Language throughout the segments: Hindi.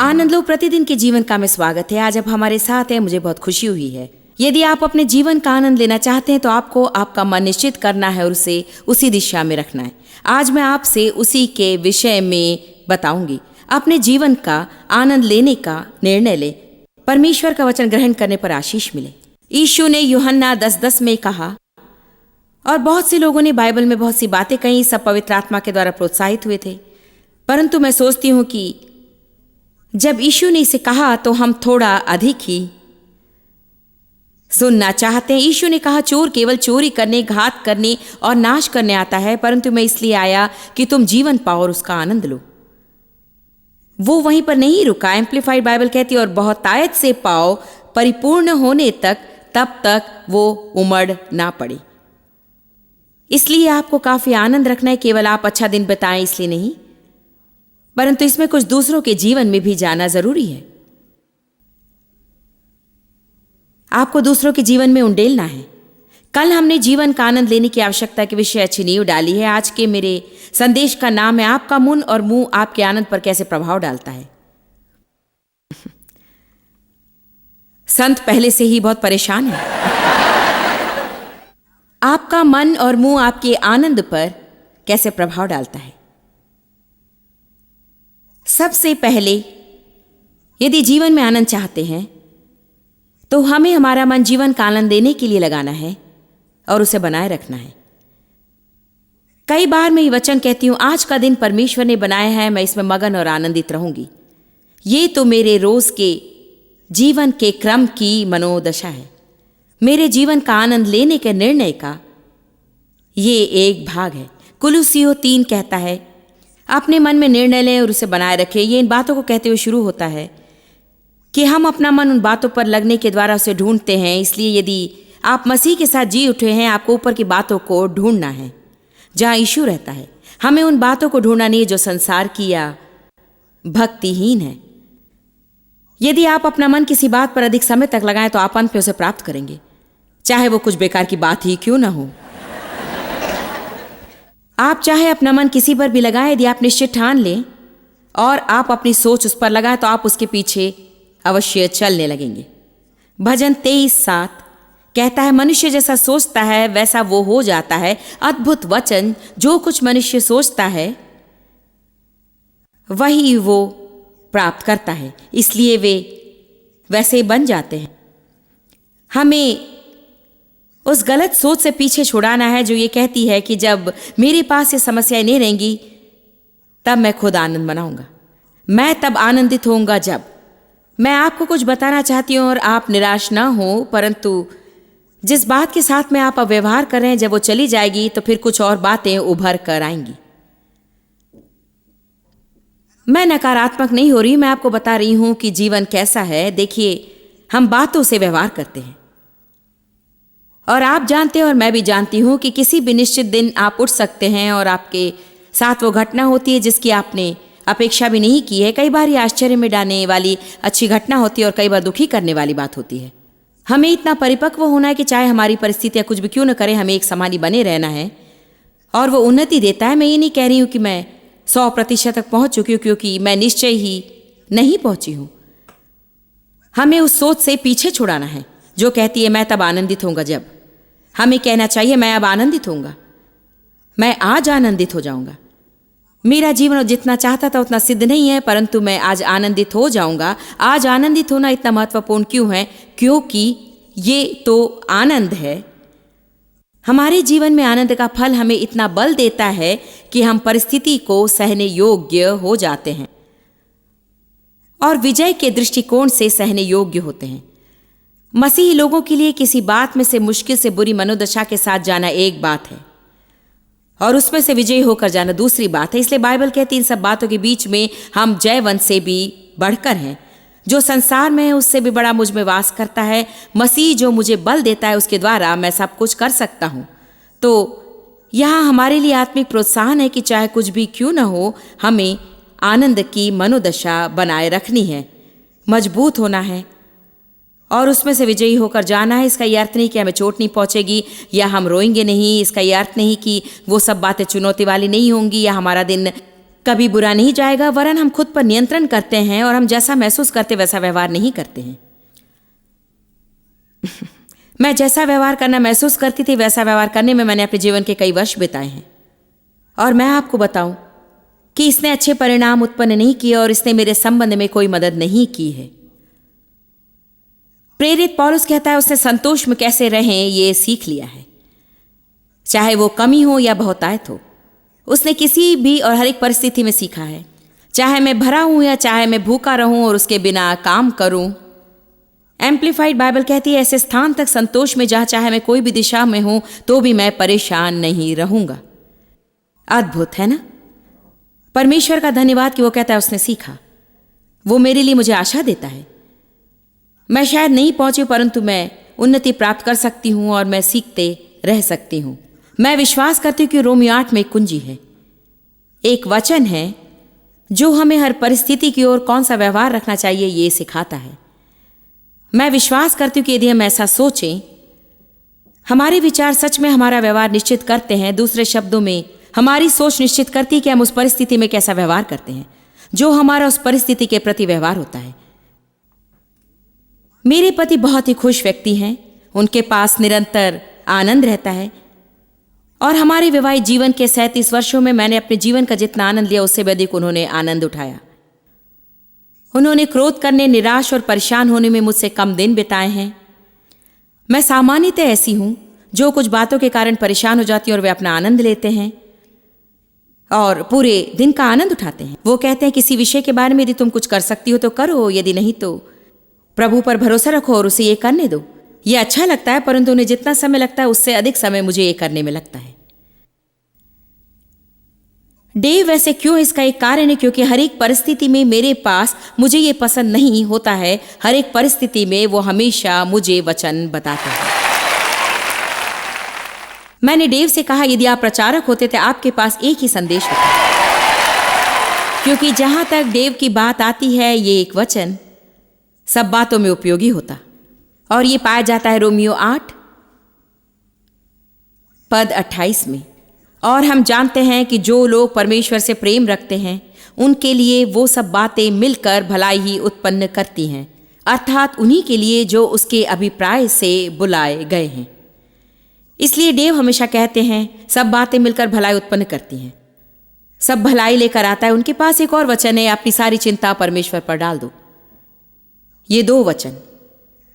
आनंद लो प्रतिदिन के जीवन का में स्वागत है। आज आप हमारे साथ हैं, मुझे बहुत खुशी हुई है। यदि आप अपने जीवन का आनंद लेना चाहते हैं तो आपको आपका मन निश्चित करना है और उसे उसी दिशा में रखना है। आज मैं आपसे उसी के विषय में बताऊंगी। अपने जीवन का आनंद लेने का निर्णय ले, परमेश्वर का वचन ग्रहण करने पर आशीष मिले। यीशु ने यूहन्ना 10:10 में कहा, और बहुत से लोगों ने बाइबल में बहुत सी बातें कही, सब पवित्र आत्मा के द्वारा प्रोत्साहित हुए थे। परंतु मैं सोचती हूं कि जब यीशु ने इसे कहा तो हम थोड़ा अधिक ही सुनना चाहते हैं। यीशु ने कहा, चोर केवल चोरी करने, घात करने और नाश करने आता है, परंतु मैं इसलिए आया कि तुम जीवन पाओ और उसका आनंद लो। वो वहीं पर नहीं रुका। एम्प्लीफाइड बाइबल कहती है, और बहुतायत से पाओ, परिपूर्ण होने तक, तब तक वो उमड़ ना पड़े। इसलिए आपको काफी आनंद रखना है। केवल आप अच्छा दिन बिताएं इसलिए नहीं, परंतु इसमें कुछ दूसरों के जीवन में भी जाना जरूरी है। आपको दूसरों के जीवन में उंडेलना है। कल हमने जीवन का आनंद लेने की आवश्यकता के विषय अच्छी नींव डाली है। आज के मेरे संदेश का नाम है, आपका मन और मुंह आपके आनंद पर कैसे प्रभाव डालता है। संत पहले से ही बहुत परेशान है। आपका मन और मुंह आपके आनंद पर कैसे प्रभाव डालता है। सबसे पहले यदि जीवन में आनंद चाहते हैं तो हमें हमारा मन जीवन का आनंद देने के लिए लगाना है और उसे बनाए रखना है। कई बार मैं ये वचन कहती हूं, आज का दिन परमेश्वर ने बनाया है, मैं इसमें मगन और आनंदित रहूंगी। ये तो मेरे रोज के जीवन के क्रम की मनोदशा है। मेरे जीवन का आनंद लेने के निर्णय का ये एक भाग है। कुलुसियों 3 कहता है, अपने मन में निर्णय लें और उसे बनाए रखें। ये इन बातों को कहते हुए शुरू होता है कि हम अपना मन उन बातों पर लगने के द्वारा उसे ढूंढते हैं। इसलिए यदि आप मसीह के साथ जी उठे हैं, आपको ऊपर की बातों को ढूंढना है जहां यीशु रहता है। हमें उन बातों को ढूंढना नहीं जो संसार की या भक्तिहीन है। यदि आप अपना मन किसी बात पर अधिक समय तक लगाएं तो आप अंत में उसे प्राप्त करेंगे, चाहे वो कुछ बेकार की बात ही क्यों ना हो। आप चाहे अपना मन किसी पर भी लगाएं, यदि आप निश्चित ठान लें और आप अपनी सोच उस पर लगाएं तो आप उसके पीछे अवश्य चलने लगेंगे। भजन 23:7 कहता है, मनुष्य जैसा सोचता है वैसा वो हो जाता है। अद्भुत वचन, जो कुछ मनुष्य सोचता है वही वो प्राप्त करता है, इसलिए वे वैसे बन जाते हैं। हमें उस गलत सोच से पीछे छुड़ाना है जो ये कहती है कि जब मेरे पास ये समस्याएं नहीं रहेंगी तब मैं खुद आनंद मनाऊंगा, मैं तब आनंदित होऊंगा जब। मैं आपको कुछ बताना चाहती हूं और आप निराश ना हो, परंतु जिस बात के साथ में आप अब व्यवहार कर रहे हैं, जब वो चली जाएगी तो फिर कुछ और बातें उभर कर आएंगी। मैं नकारात्मक नहीं हो रही, मैं आपको बता रही हूं कि जीवन कैसा है। देखिए, हम बातों से व्यवहार करते हैं और आप जानते हैं और मैं भी जानती हूं कि किसी भी निश्चित दिन आप उठ सकते हैं और आपके साथ वो घटना होती है जिसकी आपने अपेक्षा भी नहीं की है। कई बार ये आश्चर्य में डालने वाली अच्छी घटना होती है और कई बार दुखी करने वाली बात होती है। हमें इतना परिपक्व होना है कि चाहे हमारी परिस्थितियां कुछ भी क्यों न करें, हमें एक समानी बने रहना है और वो उन्नति देता है। मैं ये नहीं कह रही हूं कि मैं 100% तक पहुंच चुकी हूं, क्योंकि मैं निश्चय ही नहीं पहुंची हूं। हमें उस सोच से पीछे छुड़ाना है जो कहती है मैं तब आनंदित होऊंगा जब। हमें कहना चाहिए, मैं अब आनंदित होऊंगा, मैं आज आनंदित हो जाऊंगा। मेरा जीवन जितना चाहता था उतना सिद्ध नहीं है, परंतु मैं आज आनंदित हो जाऊंगा। आज आनंदित होना इतना महत्वपूर्ण क्यों है? क्योंकि ये तो आनंद है। हमारे जीवन में आनंद का फल हमें इतना बल देता है कि हम परिस्थिति को सहने योग्य हो जाते हैं और विजय के दृष्टिकोण से सहने योग्य होते हैं। मसीही लोगों के लिए किसी बात में से मुश्किल से बुरी मनोदशा के साथ जाना एक बात है और उसमें से विजयी होकर जाना दूसरी बात है। इसलिए बाइबल कहती है, इन सब बातों के बीच में हम जयवंत से भी बढ़कर हैं। जो संसार में है उससे भी बड़ा मुझ में वास करता है। मसीह जो मुझे बल देता है उसके द्वारा मैं सब कुछ कर सकता हूं। तो यहाँ हमारे लिए आत्मिक प्रोत्साहन है कि चाहे कुछ भी क्यों न हो, हमें आनंद की मनोदशा बनाए रखनी है, मजबूत होना है और उसमें से विजयी होकर जाना है। इसका यह अर्थ नहीं कि हमें चोट नहीं पहुंचेगी या हम रोएंगे नहीं। इसका यह अर्थ नहीं कि वो सब बातें चुनौती वाली नहीं होंगी या हमारा दिन कभी बुरा नहीं जाएगा, वरन हम खुद पर नियंत्रण करते हैं और हम जैसा महसूस करते वैसा व्यवहार नहीं करते हैं। मैं जैसा व्यवहार करना महसूस करती थी वैसा व्यवहार करने में मैंने अपने जीवन के कई वर्ष बिताए हैं, और मैं आपको बताऊं कि इसने अच्छे परिणाम उत्पन्न नहीं किए और इसने मेरे संबंध में कोई मदद नहीं की है। प्रेरित पौलुस कहता है उसने संतोष में कैसे रहें ये सीख लिया है, चाहे वो कमी हो या बहुतायत हो। उसने किसी भी और हर एक परिस्थिति में सीखा है, चाहे मैं भरा हूं या चाहे मैं भूखा रहूं और उसके बिना काम करूं। एम्प्लीफाइड बाइबल कहती है ऐसे स्थान तक संतोष में जहां चाहे मैं कोई भी दिशा में हूं तो भी मैं परेशान नहीं रहूंगा। अद्भुत है ना? परमेश्वर का धन्यवाद कि वो कहता है उसने सीखा। वो मेरे लिए मुझे आशा देता है। मैं शायद नहीं पहुंची, परंतु मैं उन्नति प्राप्त कर सकती हूं और मैं सीखते रह सकती हूं। मैं विश्वास करती हूं कि रोमियो 8 में एक कुंजी है, एक वचन है जो हमें हर परिस्थिति की ओर कौन सा व्यवहार रखना चाहिए ये सिखाता है। मैं विश्वास करती हूं कि यदि हम ऐसा सोचें, हमारे विचार सच में हमारा व्यवहार निश्चित करते हैं। दूसरे शब्दों में, हमारी सोच निश्चित करती है कि हम उस परिस्थिति में कैसा व्यवहार करते हैं, जो हमारा उस परिस्थिति के प्रति व्यवहार होता है। मेरे पति बहुत ही खुश व्यक्ति हैं, उनके पास निरंतर आनंद रहता है, और हमारे वैवाहिक जीवन के 37 वर्षों में मैंने अपने जीवन का जितना आनंद लिया उससे भी अधिक उन्होंने आनंद उठाया। उन्होंने क्रोध करने, निराश और परेशान होने में मुझसे कम दिन बिताए हैं। मैं सामान्यतः ऐसी हूं जो कुछ बातों के कारण परेशान हो जाती हूं और वे अपना आनंद लेते हैं और पूरे दिन का आनंद उठाते हैं। वो कहते हैं किसी विषय के बारे में यदि तुम कुछ कर सकती हो तो करो, यदि नहीं तो प्रभु पर भरोसा रखो और उसे ये करने दो। ये अच्छा लगता है, परंतु उन्हें जितना समय लगता है उससे अधिक समय मुझे ये करने में लगता है। डेव वैसे क्यों? इसका एक कारण है क्योंकि हर एक परिस्थिति में मेरे पास मुझे ये पसंद नहीं होता है। हर एक परिस्थिति में वो हमेशा मुझे वचन बताते हैं। मैंने डेव से कहा यदि आप प्रचारक होते तो आपके पास एक ही संदेश होता, क्योंकि जहां तक डेव की बात आती है ये एक वचन सब बातों में उपयोगी होता, और ये पाया जाता है रोमियो 8 पद 28 में। और हम जानते हैं कि जो लोग परमेश्वर से प्रेम रखते हैं उनके लिए वो सब बातें मिलकर भलाई ही उत्पन्न करती हैं, अर्थात उन्हीं के लिए जो उसके अभिप्राय से बुलाए गए हैं। इसलिए डेव हमेशा कहते हैं सब बातें मिलकर भलाई उत्पन्न करती हैं, सब भलाई लेकर आता है। उनके पास एक और वचन है, अपनी सारी चिंता परमेश्वर पर डाल दो। ये 2 वचन,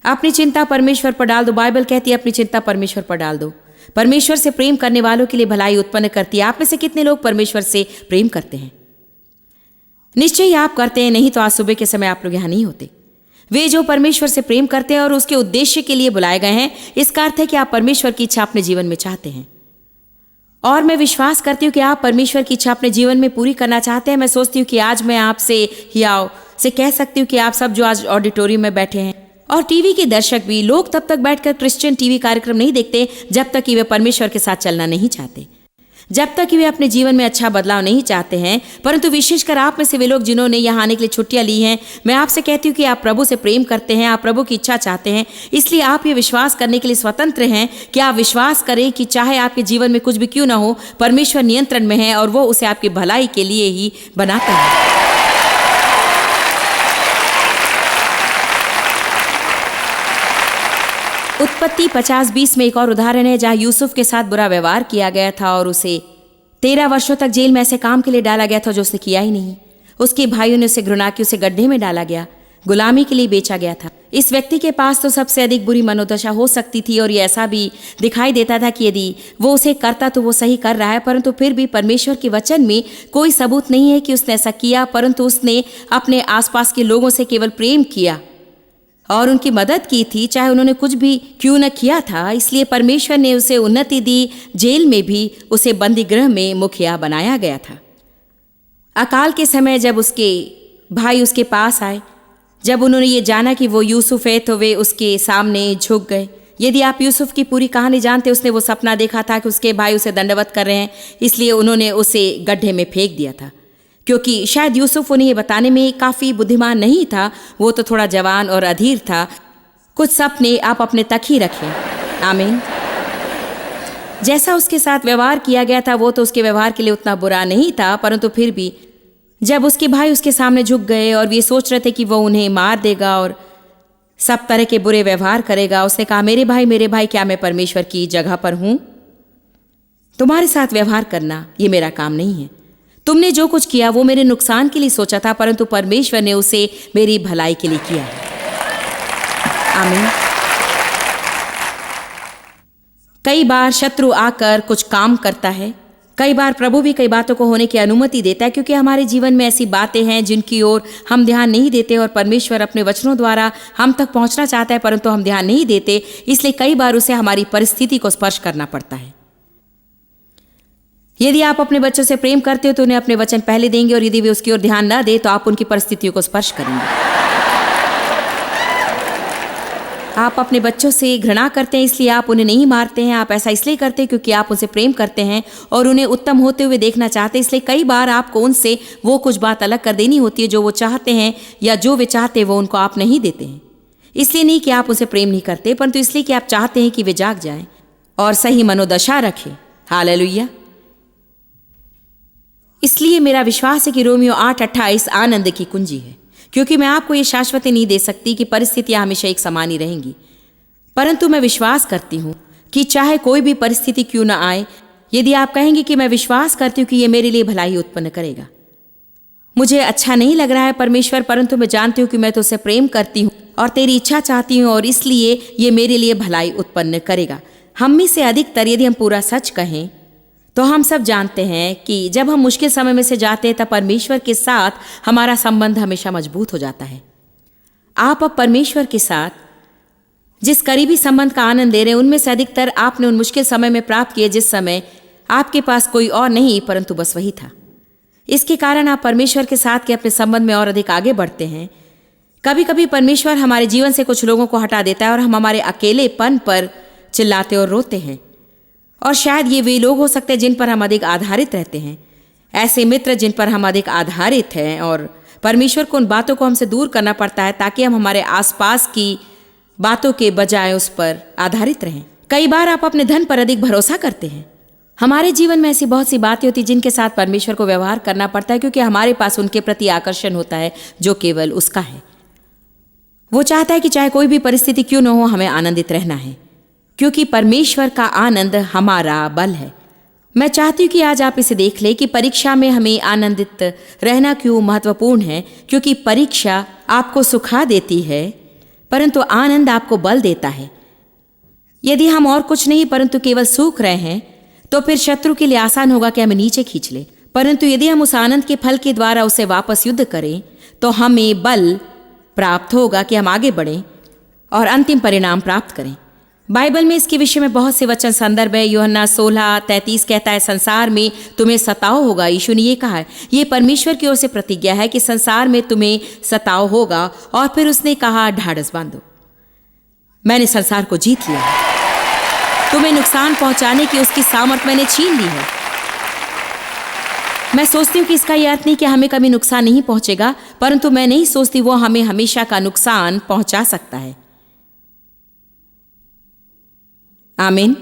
अपनी चिंता परमेश्वर पर डाल दो। बाइबल कहती है अपनी चिंता परमेश्वर पर डाल दो। परमेश्वर से प्रेम करने वालों के लिए भलाई उत्पन्न करती है। आप में से कितने लोग परमेश्वर से प्रेम करते हैं? निश्चय ही आप करते हैं, नहीं तो आज सुबह के समय आप लोग यहां नहीं होते। वे जो परमेश्वर से प्रेम करते हैं और उसके उद्देश्य के लिए बुलाए गए हैं, इसका अर्थ है कि आप परमेश्वर की इच्छा अपने जीवन में चाहते हैं। और मैं विश्वास करती हूँ कि आप परमेश्वर की इच्छा अपने जीवन में पूरी करना चाहते हैं। मैं सोचती हूँ कि आज मैं आपसे हियाव से कह सकती हूँ कि आप सब जो आज ऑडिटोरियम में बैठे हैं और टीवी के दर्शक भी, लोग तब तक बैठकर क्रिश्चियन टीवी कार्यक्रम नहीं देखते जब तक कि वे परमेश्वर के साथ चलना नहीं चाहते, जब तक कि वे अपने जीवन में अच्छा बदलाव नहीं चाहते हैं। परंतु विशेषकर आप में से वे लोग जिन्होंने यहाँ आने के लिए छुट्टियां ली हैं, मैं आपसे कहती हूँ कि आप प्रभु से प्रेम करते हैं, आप प्रभु की इच्छा चाहते हैं। इसलिए आप ये विश्वास करने के लिए स्वतंत्र हैं कि आप विश्वास करें कि चाहे आपके जीवन में कुछ भी क्यों ना हो, परमेश्वर नियंत्रण में है और वो उसे आपकी भलाई के लिए ही बनाता है। उत्पत्ति 50:20 में एक और उदाहरण है जहां यूसुफ के साथ बुरा व्यवहार किया गया था और उसे 13 वर्षों तक जेल में ऐसे काम के लिए डाला गया था जो उसने किया ही नहीं। उसके भाइयों ने उसे घृणा की, उसे गड्ढे में डाला गया, गुलामी के लिए बेचा गया था। इस व्यक्ति के पास तो सबसे अधिक बुरी मनोदशा हो सकती थी और ये ऐसा भी दिखाई देता था कि यदि वो उसे करता तो वो सही कर रहा है, परंतु फिर भी परमेश्वर के वचन में कोई सबूत नहीं है कि उसने ऐसा किया, परंतु उसने अपने आसपास के लोगों से केवल प्रेम किया और उनकी मदद की थी, चाहे उन्होंने कुछ भी क्यों न किया था। इसलिए परमेश्वर ने उसे उन्नति दी। जेल में भी उसे बंदी गृह में मुखिया बनाया गया था। अकाल के समय जब उसके भाई उसके पास आए, जब उन्होंने ये जाना कि वो यूसुफ है, तो वे उसके सामने झुक गए। यदि आप यूसुफ की पूरी कहानी जानते, उसने वो सपना देखा था कि उसके भाई उसे दंडवत कर रहे हैं, इसलिए उन्होंने उसे गड्ढे में फेंक दिया था। क्योंकि शायद यूसुफ उन्हें ये बताने में काफ़ी बुद्धिमान नहीं था, वो तो थोड़ा जवान और अधीर था। कुछ सपने आप अपने तक ही रखें। आमीन। जैसा उसके साथ व्यवहार किया गया था वो तो उसके व्यवहार के लिए उतना बुरा नहीं था, परंतु फिर भी जब उसके भाई उसके सामने झुक गए और वे सोच रहे थे कि वो उन्हें मार देगा और सब तरह के बुरे व्यवहार करेगा, उसने कहा, मेरे भाई, क्या मैं परमेश्वर की जगह पर हूं? तुम्हारे साथ व्यवहार करना ये मेरा काम नहीं है। तुमने जो कुछ किया वो मेरे नुकसान के लिए सोचा था, परंतु परमेश्वर ने उसे मेरी भलाई के लिए किया है। आमीन। कई बार शत्रु आकर कुछ काम करता है, कई बार प्रभु भी कई बातों को होने की अनुमति देता है, क्योंकि हमारे जीवन में ऐसी बातें हैं जिनकी ओर हम ध्यान नहीं देते और परमेश्वर अपने वचनों द्वारा हम तक पहुंचना चाहता है, परंतु हम ध्यान नहीं देते, इसलिए कई बार उसे हमारी परिस्थिति को स्पर्श करना पड़ता है। यदि आप अपने बच्चों से प्रेम करते हो तो उन्हें अपने वचन पहले देंगे, और यदि वे उसकी ओर ध्यान न दे तो आप उनकी परिस्थितियों को स्पर्श करेंगे। आप अपने बच्चों से घृणा करते हैं, इसलिए आप उन्हें नहीं मारते हैं। आप ऐसा इसलिए करते हैं क्योंकि आप उनसे प्रेम करते हैं और उन्हें उत्तम होते हुए देखना चाहते हैं। इसलिए कई बार आपको उनसे वो कुछ बात अलग कर देनी होती है जो वो चाहते हैं, या जो वे चाहते हैं वो उनको आप नहीं देते हैं। इसलिए नहीं कि आप उनसे प्रेम नहीं करते, परंतु इसलिए कि आप चाहते हैं कि वे जाग जाएं और सही मनोदशा रखें। हालेलुया। इसलिए मेरा विश्वास है कि रोमियो 8:28 आनंद की कुंजी है, क्योंकि मैं आपको ये शाश्वती नहीं दे सकती कि परिस्थितियां हमेशा एक समान ही रहेंगी, परंतु मैं विश्वास करती हूं कि चाहे कोई भी परिस्थिति क्यों ना आए, यदि आप कहेंगे कि मैं विश्वास करती हूं कि ये मेरे लिए भलाई उत्पन्न करेगा। मुझे अच्छा नहीं लग रहा है परमेश्वर, परंतु मैं जानती हूं कि मैं तुझसे प्रेम करती हूं और तेरी इच्छा चाहती हूं, और इसलिए ये मेरे लिए भलाई उत्पन्न करेगा। हम में से अधिकतर, यदि हम पूरा सच कहें, तो हम सब जानते हैं कि जब हम मुश्किल समय में से जाते हैं तब परमेश्वर के साथ हमारा संबंध हमेशा मजबूत हो जाता है। आप अब परमेश्वर के साथ जिस करीबी संबंध का आनंद ले रहे हैं, उनमें से अधिकतर आपने उन मुश्किल समय में प्राप्त किए जिस समय आपके पास कोई और नहीं परंतु बस वही था। इसके कारण आप परमेश्वर के साथ के अपने संबंध में और अधिक आगे बढ़ते हैं। कभी कभी परमेश्वर हमारे जीवन से कुछ लोगों को हटा देता है और हम हमारे अकेलेपन पर चिल्लाते और रोते हैं, और शायद ये वे लोग हो सकते हैं जिन पर हम अधिक आधारित रहते हैं, ऐसे मित्र जिन पर हम अधिक आधारित हैं, और परमेश्वर को उन बातों को हमसे दूर करना पड़ता है ताकि हम हमारे आसपास की बातों के बजाय उस पर आधारित रहें। कई बार आप अपने धन पर अधिक भरोसा करते हैं। हमारे जीवन में ऐसी बहुत सी बातें होती जिनके साथ परमेश्वर को व्यवहार करना पड़ता है, क्योंकि हमारे पास उनके प्रति आकर्षण होता है जो केवल उसका है। वो चाहता है कि चाहे कोई भी परिस्थिति क्यों न हो, हमें आनंदित रहना है, क्योंकि परमेश्वर का आनंद हमारा बल है। मैं चाहती हूँ कि आज आप इसे देख लें कि परीक्षा में हमें आनंदित रहना क्यों महत्वपूर्ण है, क्योंकि परीक्षा आपको सुखा देती है, परंतु आनंद आपको बल देता है। यदि हम और कुछ नहीं परंतु केवल सूख रहे हैं, तो फिर शत्रु के लिए आसान होगा कि हमें नीचे खींच ले, परंतु यदि हम उस आनंद के फल के द्वारा उसे वापस युद्ध करें तो हमें बल प्राप्त होगा कि हम आगे बढ़ें और अंतिम परिणाम प्राप्त करें। बाइबल में इसके विषय में बहुत से वचन संदर्भ है। यूहन्ना 16:33 कहता है, संसार में तुम्हें सताव होगा। यीशु ने ये कहा है, ये परमेश्वर की ओर से प्रतिज्ञा है कि संसार में तुम्हें सताव होगा, और फिर उसने कहा, ढाढ़स बांधो, मैंने संसार को जीत लिया है। तुम्हें नुकसान पहुंचाने की उसकी सामर्थ मैंने छीन ली है। मैं सोचती हूँ कि इसका यह अर्थ नहीं कि हमें कभी नुकसान नहीं पहुंचेगा, परंतु मैं नहीं सोचती वो हमें हमेशा का नुकसान पहुंचा सकता है। आमीन।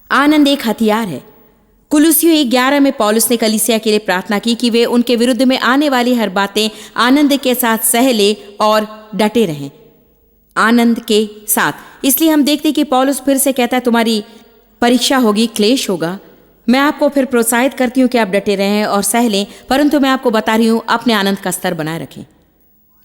आनंद एक हथियार है। कुलुसियों 1:11 में पौलुस ने कलीसिया के लिए प्रार्थना की कि वे उनके विरुद्ध में आने वाली हर बातें आनंद के साथ सह ले और डटे रहें। आनंद के साथ। इसलिए हम देखते कि पौलुस फिर से कहता है, तुम्हारी परीक्षा होगी, क्लेश होगा। मैं आपको फिर प्रोत्साहित करती हूँ कि आप डटे रहें और सह लें, परंतु मैं आपको बता रही हूँ अपने आनंद का स्तर बनाए रखें।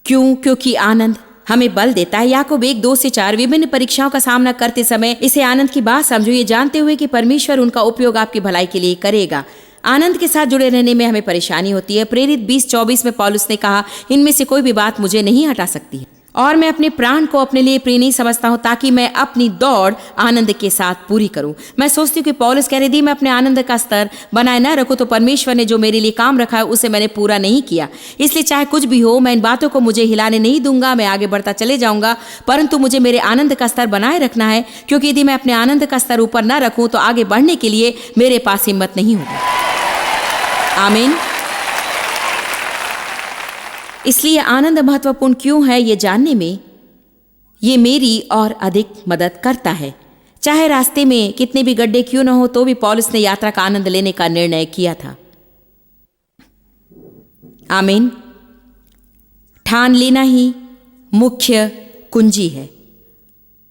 क्यों? क्योंकि आनंद हमें बल देता है। याकूब 1:2-4 विभिन्न परीक्षाओं का सामना करते समय इसे आनंद की बात समझो, ये जानते हुए कि परमेश्वर उनका उपयोग आपकी भलाई के लिए करेगा। आनंद के साथ जुड़े रहने में हमें परेशानी होती है। प्रेरित 20:24 में पौलुस ने कहा, इनमें से कोई भी बात मुझे नहीं हटा सकती है, और मैं अपने प्राण को अपने लिए प्रिय नहीं समझता हूं, ताकि मैं अपनी दौड़ आनंद के साथ पूरी करूं। मैं सोचती हूँ कि पौलुस कह रही थी, मैं अपने आनंद का स्तर बनाए न रखूं तो परमेश्वर ने जो मेरे लिए काम रखा है उसे मैंने पूरा नहीं किया। इसलिए चाहे कुछ भी हो, मैं इन बातों को मुझे हिलाने नहीं दूंगा। मैं आगे बढ़ता चले जाऊंगा, परंतु मुझे मेरे आनंद का स्तर बनाए रखना है, क्योंकि यदि मैं अपने आनंद का स्तर ऊपर न रखूं तो आगे बढ़ने के लिए मेरे पास हिम्मत नहीं होगी। आमीन। इसलिए आनंद महत्वपूर्ण क्यों है, ये जानने में ये मेरी और अधिक मदद करता है। चाहे रास्ते में कितने भी गड्ढे क्यों न हो, तो भी पौलुस ने यात्रा का आनंद लेने का निर्णय किया था। आमीन। ठान लेना ही मुख्य कुंजी है।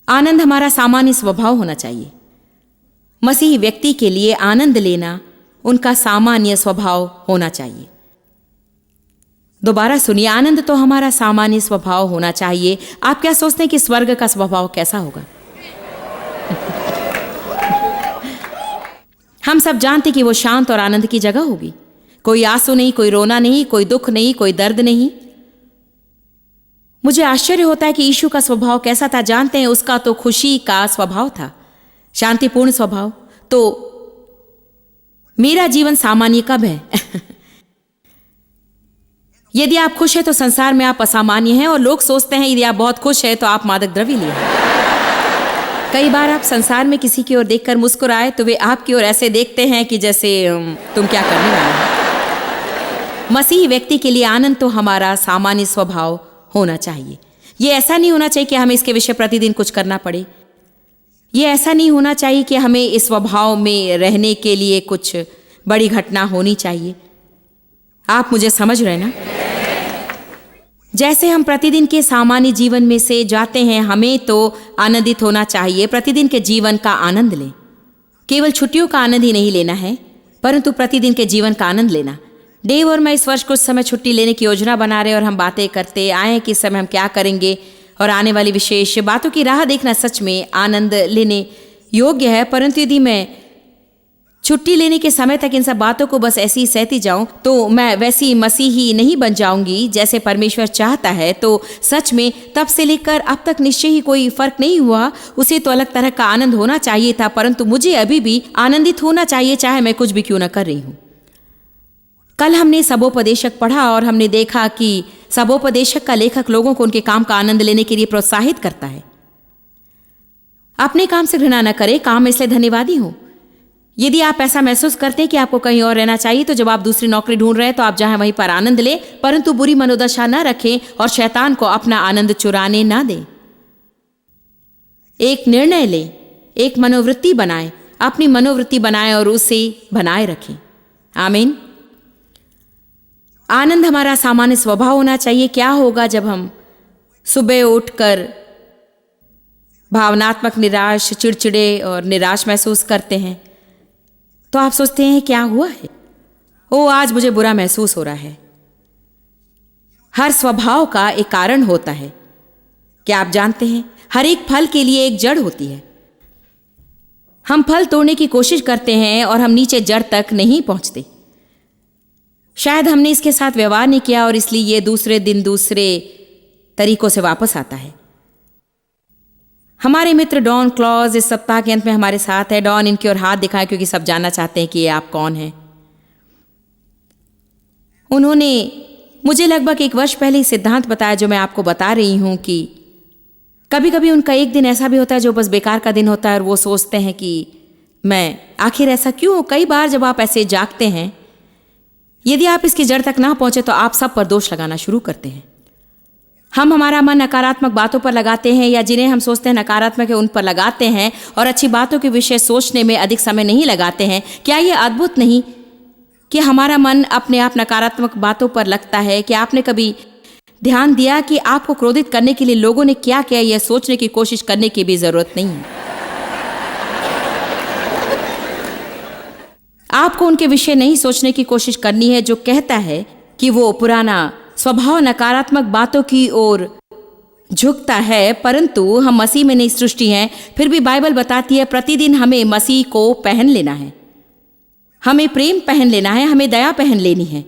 आनंद हमारा सामान्य स्वभाव होना चाहिए। मसीही व्यक्ति के लिए आनंद लेना उनका सामान्य स्वभाव होना चाहिए। दोबारा सुनिए, आनंद तो हमारा सामान्य स्वभाव होना चाहिए। आप क्या सोचते हैं कि स्वर्ग का स्वभाव कैसा होगा? हम सब जानते कि वो शांत और आनंद की जगह होगी। कोई आंसू नहीं, कोई रोना नहीं, कोई दुख नहीं, कोई दर्द नहीं। मुझे आश्चर्य होता है कि यीशु का स्वभाव कैसा था। जानते हैं, उसका तो खुशी का स्वभाव था, शांतिपूर्ण स्वभाव। तो मेरा जीवन सामान्य कब है? यदि आप खुश हैं तो संसार में आप असामान्य हैं, और लोग सोचते हैं यदि आप बहुत खुश हैं तो आप मादक द्रव्य लिए हैं। कई बार आप संसार में किसी की ओर देखकर मुस्कुराए तो वे आपकी ओर ऐसे देखते हैं कि जैसे तुम क्या करने वाले हो। मसीही व्यक्ति के लिए आनंद तो हमारा सामान्य स्वभाव होना चाहिए। ये ऐसा नहीं होना चाहिए कि हमें इसके विषय प्रतिदिन कुछ करना पड़े। ये ऐसा नहीं होना चाहिए कि हमें इस स्वभाव में रहने के लिए कुछ बड़ी घटना होनी चाहिए। आप मुझे समझ रहे हैं ना? जैसे हम प्रतिदिन के सामान्य जीवन में से जाते हैं, हमें तो आनंदित होना चाहिए। प्रतिदिन के जीवन का आनंद लें। केवल छुट्टियों का आनंद ही नहीं लेना है, परंतु प्रतिदिन के जीवन का आनंद लेना। डेव और मैं इस वर्ष कुछ समय छुट्टी लेने की योजना बना रहे और हम बातें करते आए हैं कि इस समय हम क्या करेंगे और आने वाली विशेष बातों की राह देखना सच में आनंद लेने योग्य है। परंतु यदि मैं छुट्टी लेने के समय तक इन सब बातों को बस ऐसी ही सहती जाऊं तो मैं वैसी मसीही नहीं बन जाऊंगी जैसे परमेश्वर चाहता है। तो सच में तब से लेकर अब तक निश्चय ही कोई फर्क नहीं हुआ। उसे तो अलग तरह का आनंद होना चाहिए था, परंतु मुझे अभी भी आनंदित होना चाहिए, चाहे मैं कुछ भी क्यों न कर रही हूं। कल हमने सबोपदेशक पढ़ा और हमने देखा कि सबोपदेशक का लेखक लोगों को उनके काम का आनंद लेने के लिए प्रोत्साहित करता है। अपने काम से घृणा न करें, काम में इसलिए धन्यवादी हो। यदि आप ऐसा महसूस करते हैं कि आपको कहीं और रहना चाहिए, तो जब आप दूसरी नौकरी ढूंढ रहे हैं तो आप जहां वहीं पर आनंद लें, परंतु बुरी मनोदशा न रखें और शैतान को अपना आनंद चुराने ना दें। एक निर्णय लें, एक मनोवृत्ति बनाएं, अपनी मनोवृत्ति बनाएं और उसे बनाए रखें। आमीन। आनंद हमारा सामान्य स्वभाव होना चाहिए। क्या होगा जब हम सुबह उठकर भावनात्मक निराश, चिड़चिड़े और निराश महसूस करते हैं? तो आप सोचते हैं क्या हुआ है? ओ, आज मुझे बुरा महसूस हो रहा है। हर स्वभाव का एक कारण होता है। क्या आप जानते हैं, हर एक फल के लिए एक जड़ होती है। हम फल तोड़ने की कोशिश करते हैं और हम नीचे जड़ तक नहीं पहुंचते। शायद हमने इसके साथ व्यवहार नहीं किया और इसलिए ये दूसरे दिन दूसरे तरीकों से वापस आता है। हमारे मित्र डॉन क्लॉज इस सप्ताह के अंत में हमारे साथ है। डॉन, इनकी ओर हाथ दिखाएं क्योंकि सब जानना चाहते हैं कि ये आप कौन हैं। उन्होंने मुझे लगभग 1 वर्ष पहले सिद्धांत बताया जो मैं आपको बता रही हूं कि कभी कभी उनका एक दिन ऐसा भी होता है जो बस बेकार का दिन होता है और वो सोचते हैं कि मैं आखिर ऐसा क्यों। कई बार जब आप ऐसे जागते हैं, यदि आप इसकी जड़ तक ना पहुंचे तो आप सब पर दोष लगाना शुरू करते हैं। हम हमारा मन नकारात्मक बातों पर लगाते हैं या जिन्हें हम सोचते हैं नकारात्मक है उन पर लगाते हैं और अच्छी बातों के विषय सोचने में अधिक समय नहीं लगाते हैं। क्या यह अद्भुत नहीं कि हमारा मन अपने आप नकारात्मक बातों पर लगता है? क्या आपने कभी ध्यान दिया कि आपको क्रोधित करने के लिए लोगों ने क्या किया, यह सोचने की कोशिश करने की भी जरूरत नहीं है। आपको उनके विषय नहीं सोचने की कोशिश करनी है जो कहता है कि वो पुराना स्वभाव नकारात्मक बातों की ओर झुकता है। परंतु हम मसीह में नई सृष्टि हैं। फिर भी बाइबल बताती है प्रतिदिन हमें मसीह को पहन लेना है, हमें प्रेम पहन लेना है, हमें दया पहन लेनी है,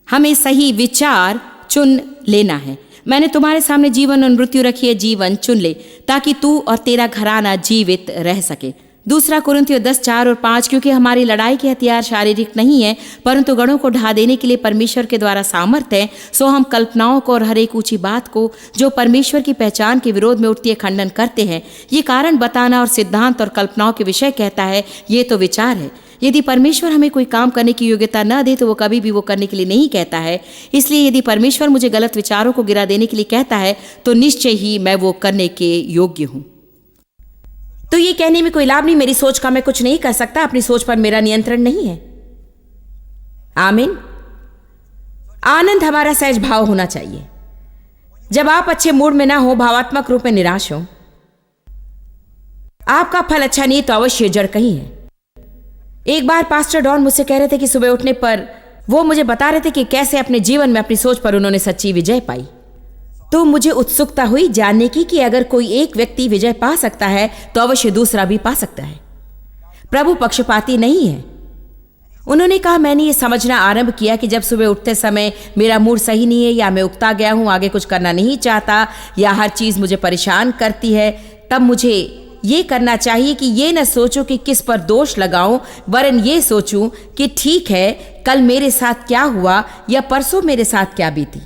हमें सही विचार चुन लेना है। मैंने तुम्हारे सामने जीवन और मृत्यु रखी है, जीवन चुन ले ताकि तू और तेरा घराना जीवित रह सके। 2 कुरिन्थियों 10:4 और 5। क्योंकि हमारी लड़ाई के हथियार शारीरिक नहीं है परंतु गढ़ों को ढा देने के लिए परमेश्वर के द्वारा सामर्थ्य है। सो हम कल्पनाओं को और हर एक ऊंची बात को जो परमेश्वर की पहचान के विरोध में उठती है खंडन करते हैं। ये कारण बताना और सिद्धांत और कल्पनाओं के विषय कहता है, ये तो विचार है। यदि परमेश्वर हमें कोई काम करने की योग्यता न दे तो वो कभी भी वो करने के लिए नहीं कहता है। इसलिए यदि परमेश्वर मुझे गलत विचारों को गिरा देने के लिए कहता है तो निश्चय ही मैं वो करने के योग्य हूं। तो ये कहने में कोई लाभ नहीं, मेरी सोच का मैं कुछ नहीं कर सकता, अपनी सोच पर मेरा नियंत्रण नहीं है। आमीन। आनंद हमारा सहज भाव होना चाहिए। जब आप अच्छे मूड में ना हो, भावात्मक रूप में निराश हो, आपका फल अच्छा नहीं तो अवश्य जड़ कहीं है। एक बार पास्टर डॉन मुझसे कह रहे थे कि सुबह उठने पर वो मुझे बता रहे थे कि कैसे अपने जीवन में अपनी सोच पर उन्होंने सच्ची विजय पाई। तो मुझे उत्सुकता हुई जानने की कि अगर कोई एक व्यक्ति विजय पा सकता है तो अवश्य दूसरा भी पा सकता है। प्रभु पक्षपाती नहीं है। उन्होंने कहा, मैंने ये समझना आरंभ किया कि जब सुबह उठते समय मेरा मूड सही नहीं है, या मैं उकता गया हूं, आगे कुछ करना नहीं चाहता, या हर चीज मुझे परेशान करती है, तब मुझे ये करना चाहिए कि ये न सोचूं कि किस पर दोष लगाऊं, वरन ये सोचूं कि ठीक है, कल मेरे साथ क्या हुआ, या परसों मेरे साथ क्या बीती,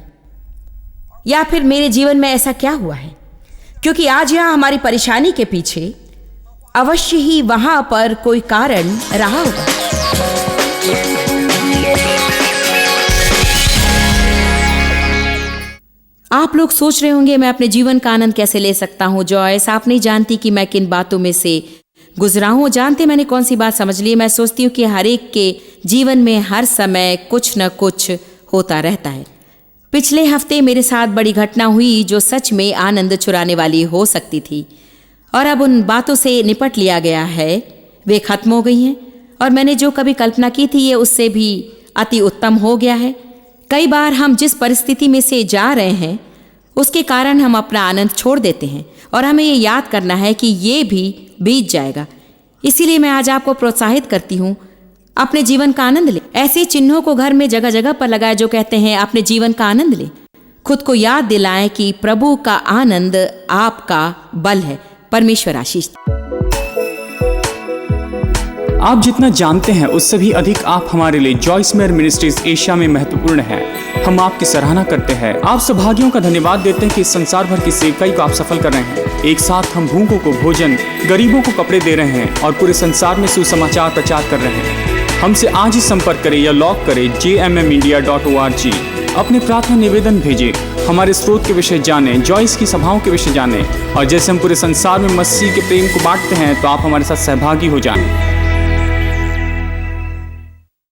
या फिर मेरे जीवन में ऐसा क्या हुआ है, क्योंकि आज यहां हमारी परेशानी के पीछे अवश्य ही वहां पर कोई कारण रहा होगा। आप लोग सोच रहे होंगे, मैं अपने जीवन का आनंद कैसे ले सकता हूं? जॉयस, आप नहीं जानती कि मैं किन बातों में से गुजरा हूं। जानते मैंने कौन सी बात समझ ली? मैं सोचती हूं कि हर एक के जीवन में हर समय कुछ न कुछ होता रहता है। पिछले हफ्ते मेरे साथ बड़ी घटना हुई जो सच में आनंद चुराने वाली हो सकती थी, और अब उन बातों से निपट लिया गया है। वे खत्म हो गई हैं, और मैंने जो कभी कल्पना की थी ये उससे भी अति उत्तम हो गया है। कई बार हम जिस परिस्थिति में से जा रहे हैं उसके कारण हम अपना आनंद छोड़ देते हैं, और हमें ये याद करना है कि ये भी बीत जाएगा। इसीलिए मैं आज आपको प्रोत्साहित करती हूँ, अपने जीवन का आनंद ले। ऐसे चिन्हों को घर में जगह जगह पर लगाए जो कहते हैं अपने जीवन का आनंद ले। खुद को याद दिलाएं कि प्रभु का आनंद आपका बल है। परमेश्वर आशीष। आप जितना जानते हैं उससे भी अधिक आप हमारे लिए जॉयस मेयर मिनिस्ट्रीज एशिया में महत्वपूर्ण है। हम आपकी सराहना करते हैं। आप सौभाग्यों का धन्यवाद देते हैं कि इस संसार भर की सेवकाई को आप सफल कर रहे हैं। एक साथ हम भूखों को भोजन, गरीबों को कपड़े दे रहे हैं और पूरे संसार में सुसमाचार प्रचार कर रहे हैं। हमसे आज ही संपर्क करें या लॉग करें jmmindia.org। अपने प्रार्थना निवेदन भेजें, हमारे स्रोत के विषय जानें, जॉयस की सभाओं के विषय जानें, और जैसे हम पूरे संसार में मसीह के प्रेम को बांटते हैं तो आप हमारे साथ सहभागी हो जाएं।